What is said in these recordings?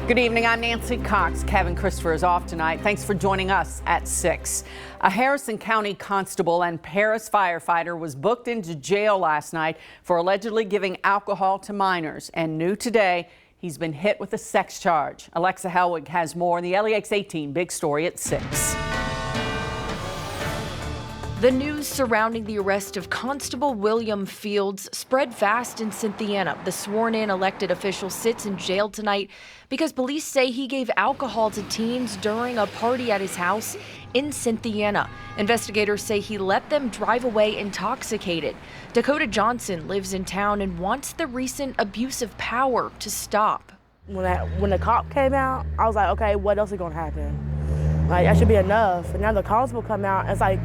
Good evening, I'm Nancy Cox. Kevin Christopher is off tonight. Thanks for joining us at 6. A Harrison County constable and Paris firefighter was booked into jail last night for allegedly giving alcohol to minors. And new today, he's been hit with a sex charge. Alexa Helwig has more in the LEX 18 big story at 6. The news surrounding the arrest of Constable William Fields spread fast in Cynthiana. The sworn-in elected official sits in jail tonight because police say he gave alcohol to teens during a party at his house in Cynthiana. Investigators say he let them drive away intoxicated. Dakota Johnson lives in town and wants the recent abuse of power to stop. When the cop came out, I was like, okay, what else is gonna happen? Like, that should be enough. And now the constable come out, it's like,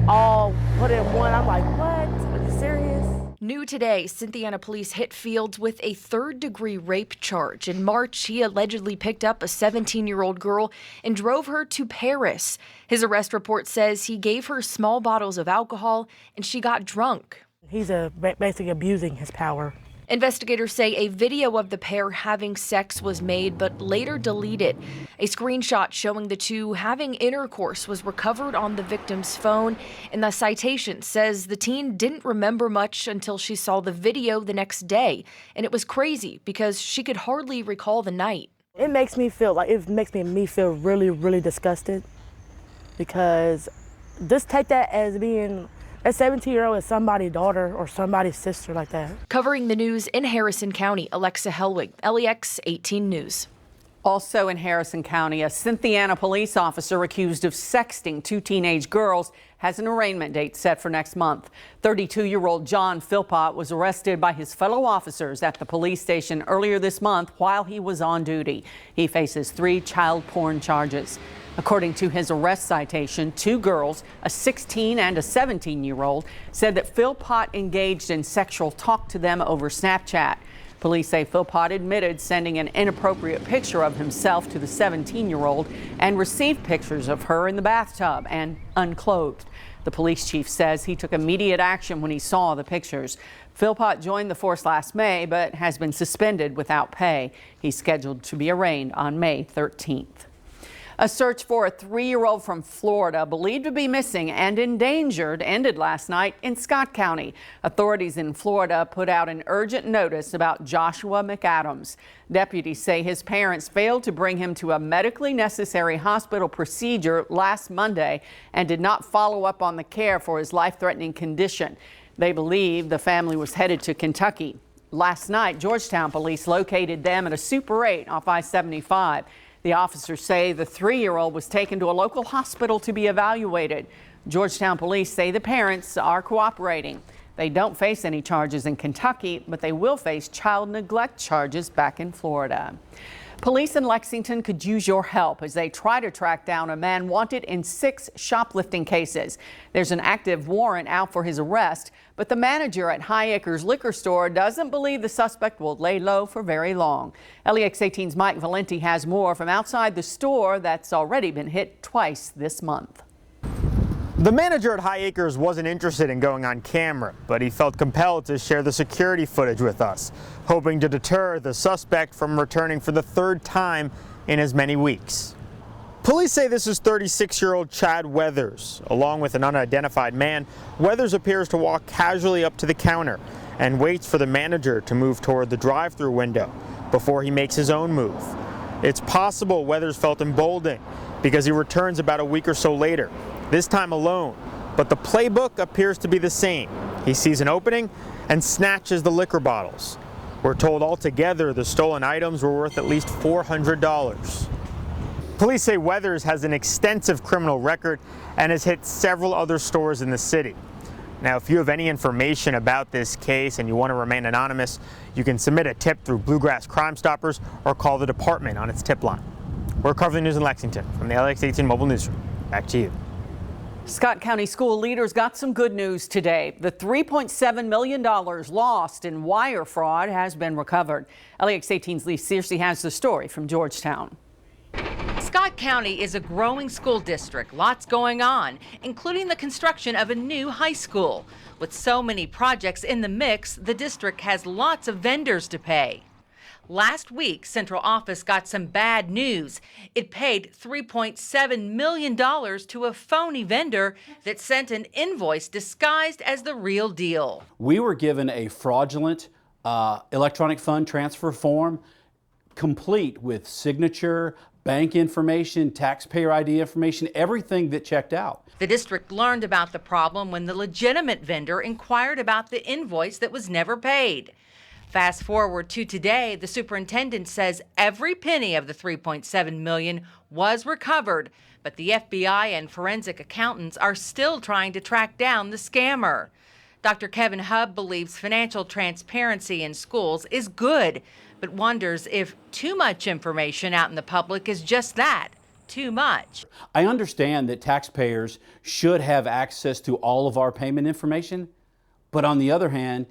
all put in one. I'm like, what? Are you serious? New today, Cynthiana police hit Fields with a third-degree rape charge. In March, he allegedly picked up a 17-year-old girl and drove her to Paris. His arrest report says he gave her small bottles of alcohol and she got drunk. He's basically abusing his power. Investigators say a video of the pair having sex was made but later deleted. A screenshot showing the two having intercourse was recovered on the victim's phone, and the citation says the teen didn't remember much until she saw the video the next day, and it was crazy because she could hardly recall the night. It makes me feel really, really disgusted, because just take that as being a 17-year-old is somebody's daughter or somebody's sister like that. Covering the news in Harrison County, Alexa Helwig, LEX 18 News. Also in Harrison County, a Cynthiana police officer accused of sexting 2 teenage girls has an arraignment date set for next month. 32-year-old John Philpott was arrested by his fellow officers at the police station earlier this month while he was on duty. He faces 3 child porn charges. According to his arrest citation, 2 girls, a 16 and a 17-year-old, said that Philpott engaged in sexual talk to them over Snapchat. Police say Philpott admitted sending an inappropriate picture of himself to the 17-year-old and received pictures of her in the bathtub and unclothed. The police chief says he took immediate action when he saw the pictures. Philpott joined the force last May but has been suspended without pay. He's scheduled to be arraigned on May 13th. A search for a 3-year-old from Florida believed to be missing and endangered ended last night in Scott County. Authorities in Florida put out an urgent notice about Joshua McAdams. Deputies say his parents failed to bring him to a medically necessary hospital procedure last Monday and did not follow up on the care for his life-threatening condition. They believe the family was headed to Kentucky. Last night, Georgetown police located them at a Super 8 off I-75. The officers say the 3-year-old was taken to a local hospital to be evaluated. Georgetown police say the parents are cooperating. They don't face any charges in Kentucky, but they will face child neglect charges back in Florida. Police in Lexington could use your help as they try to track down a man wanted in 6 shoplifting cases. There's an active warrant out for his arrest, but the manager at High Acres Liquor Store doesn't believe the suspect will lay low for very long. LEX 18's Mike Valenti has more from outside the store that's already been hit twice this month. The manager at High Acres wasn't interested in going on camera, but he felt compelled to share the security footage with us, hoping to deter the suspect from returning for the 3rd time in as many weeks. Police say this is 36-year-old Chad Weathers. Along with an unidentified man, Weathers appears to walk casually up to the counter and waits for the manager to move toward the drive-thru window before he makes his own move. It's possible Weathers felt emboldened because he returns about a week or so later, this time alone, but the playbook appears to be the same. He sees an opening and snatches the liquor bottles. We're told altogether the stolen items were worth at least $400. Police say Weathers has an extensive criminal record and has hit several other stores in the city. Now, if you have any information about this case and you want to remain anonymous, you can submit a tip through Bluegrass Crime Stoppers or call the department on its tip line. We're covering the news in Lexington from the LEX 18 Mobile Newsroom. Back to you. Scott County school leaders got some good news today. The $3.7 million lost in wire fraud has been recovered. LEX 18's Lee Searcy has the story from Georgetown. Scott County is a growing school district, lots going on, including the construction of a new high school. With so many projects in the mix, the district has lots of vendors to pay. Last week, Central Office got some bad news. It paid $3.7 million to a phony vendor that sent an invoice disguised as the real deal. We were given a fraudulent electronic fund transfer form, complete with signature, bank information, taxpayer ID information, everything that checked out. The district learned about the problem when the legitimate vendor inquired about the invoice that was never paid. Fast forward to today, the superintendent says every penny of the $3.7 million was recovered, but the FBI and forensic accountants are still trying to track down the scammer. Dr. Kevin Hubb believes financial transparency in schools is good, but wonders if too much information out in the public is just that, too much. I understand that taxpayers should have access to all of our payment information, but on the other hand,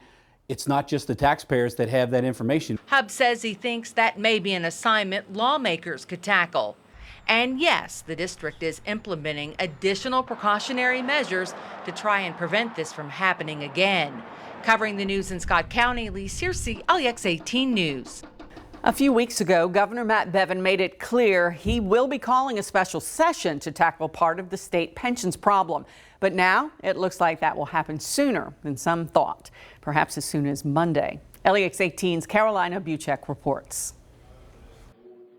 it's not just the taxpayers that have that information. Hubb says he thinks that may be an assignment lawmakers could tackle. And yes, the district is implementing additional precautionary measures to try and prevent this from happening again. Covering the news in Scott County, Lee Searcy, LEX 18 News. A few weeks ago, Governor Matt Bevin made it clear he will be calling a special session to tackle part of the state pensions problem. But now it looks like that will happen sooner than some thought, perhaps as soon as Monday. LEX 18's Carolina Buchek reports.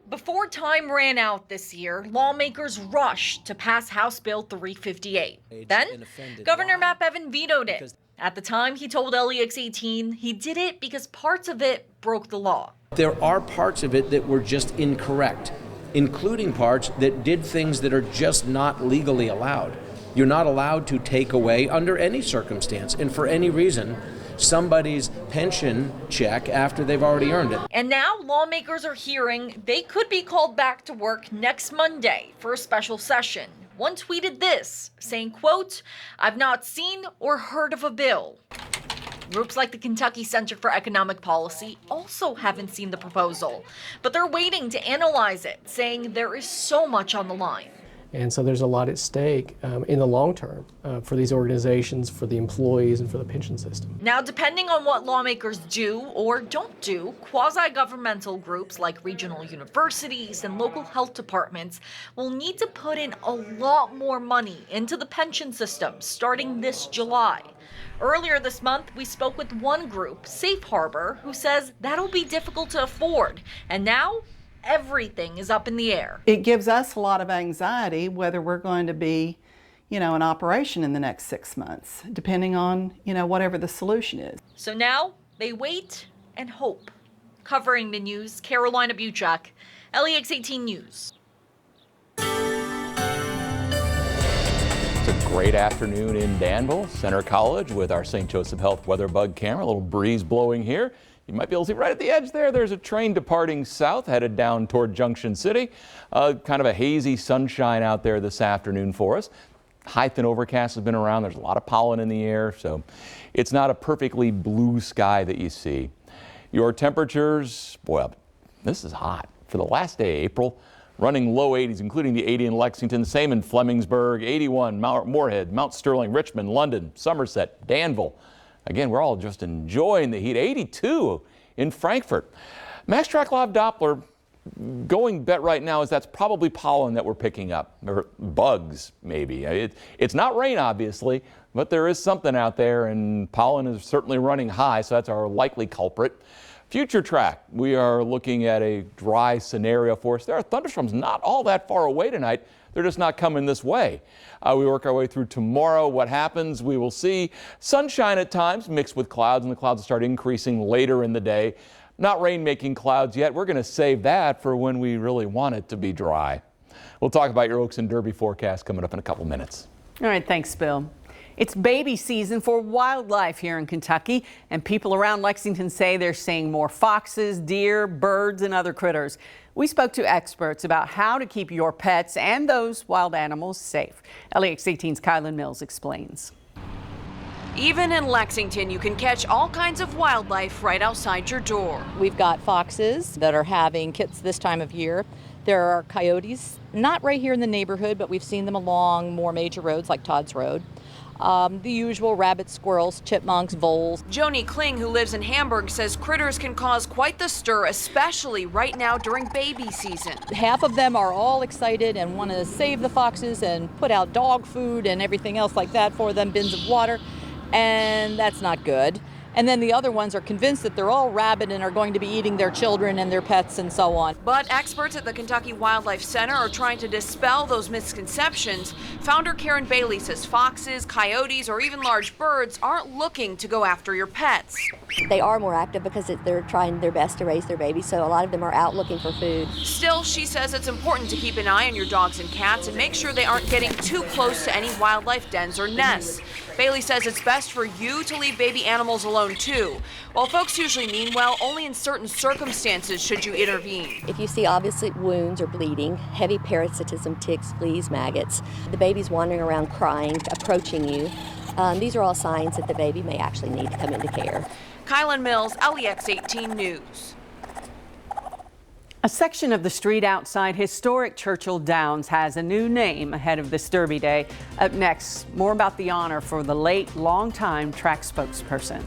Before time ran out this year, lawmakers rushed to pass House Bill 358. Then, Governor Matt Bevin vetoed it. At the time, he told LEX 18 he did it because parts of it broke the law. There are parts of it that were just incorrect, including parts that did things that are just not legally allowed. You're not allowed to take away, under any circumstance and for any reason, somebody's pension check after they've already earned it. And now lawmakers are hearing they could be called back to work next Monday for a special session. One tweeted this, saying, quote, "I've not seen or heard of a bill." Groups like the Kentucky Center for Economic Policy also haven't seen the proposal, but they're waiting to analyze it, saying there is so much on the line. And so there's a lot at stake in the long term for these organizations, for the employees, and for the pension system. Now, depending on what lawmakers do or don't do, quasi-governmental groups like regional universities and local health departments will need to put in a lot more money into the pension system starting this July. Earlier this month, we spoke with one group, Safe Harbor, who says that'll be difficult to afford. And now, everything is up in the air. It gives us a lot of anxiety whether we're going to be, in operation in the next 6 months, depending on, whatever the solution is. So now they wait and hope. Covering the news, Carolina Buchek, LEX 18 News. It's a great afternoon in Danville Center College with our St. Joseph Health weather bug camera. A little breeze blowing here. You might be able to see right at the edge there's a train departing south headed down toward Junction City. Kind of a hazy sunshine out there this afternoon for us. High thin overcast has been around. There's a lot of pollen in the air, so it's not a perfectly blue sky that you see. Your temperatures, boy, this is hot. For the last day of April, running low 80s, including the 80 in Lexington, same in Flemingsburg, 81, Moorhead, Mount Sterling, Richmond, London, Somerset, Danville. Again, we're all just enjoying the heat. 82 in Frankfurt. Max Track Live Doppler going bet right now is that's probably pollen that we're picking up, or bugs maybe. It's not rain obviously, but there is something out there and pollen is certainly running high, so that's our likely culprit. Future Track, we are looking at a dry scenario for us. There are thunderstorms not all that far away tonight. They're just not coming this way. We work our way through tomorrow. What happens? We will see sunshine at times mixed with clouds, and the clouds will start increasing later in the day. Not rain-making clouds yet. We're going to save that for when we really want it to be dry. We'll talk about your Oaks and Derby forecast coming up in a couple minutes. All right, thanks, Bill. It's baby season for wildlife here in Kentucky, and people around Lexington say they're seeing more foxes, deer, birds, and other critters. We spoke to experts about how to keep your pets and those wild animals safe. LEX 18's Kylan Mills explains. Even in Lexington, you can catch all kinds of wildlife right outside your door. We've got foxes that are having kits this time of year. There are coyotes, not right here in the neighborhood, but we've seen them along more major roads like Todd's Road. The usual rabbits, squirrels, chipmunks, voles. Joni Kling, who lives in Hamburg, says critters can cause quite the stir, especially right now during baby season. Half of them are all excited and want to save the foxes and put out dog food and everything else like that for them, bins of water, and that's not good. And then the other ones are convinced that they're all rabid and are going to be eating their children and their pets and so on. But experts at the Kentucky Wildlife Center are trying to dispel those misconceptions. Founder Karen Bailey says foxes, coyotes, or even large birds aren't looking to go after your pets. They are more active because they're trying their best to raise their babies, so a lot of them are out looking for food. Still, she says it's important to keep an eye on your dogs and cats and make sure they aren't getting too close to any wildlife dens or nests. Bailey says it's best for you to leave baby animals alone too. While folks usually mean well, only in certain circumstances should you intervene. If you see obvious wounds or bleeding, heavy parasitism, ticks, fleas, maggots, the baby's wandering around crying, approaching you, these are all signs that the baby may actually need to come into care. Kylan Mills, LEX 18 News. A section of the street outside historic Churchill Downs has a new name ahead of this Derby Day. Up next, more about the honor for the late, longtime track spokesperson.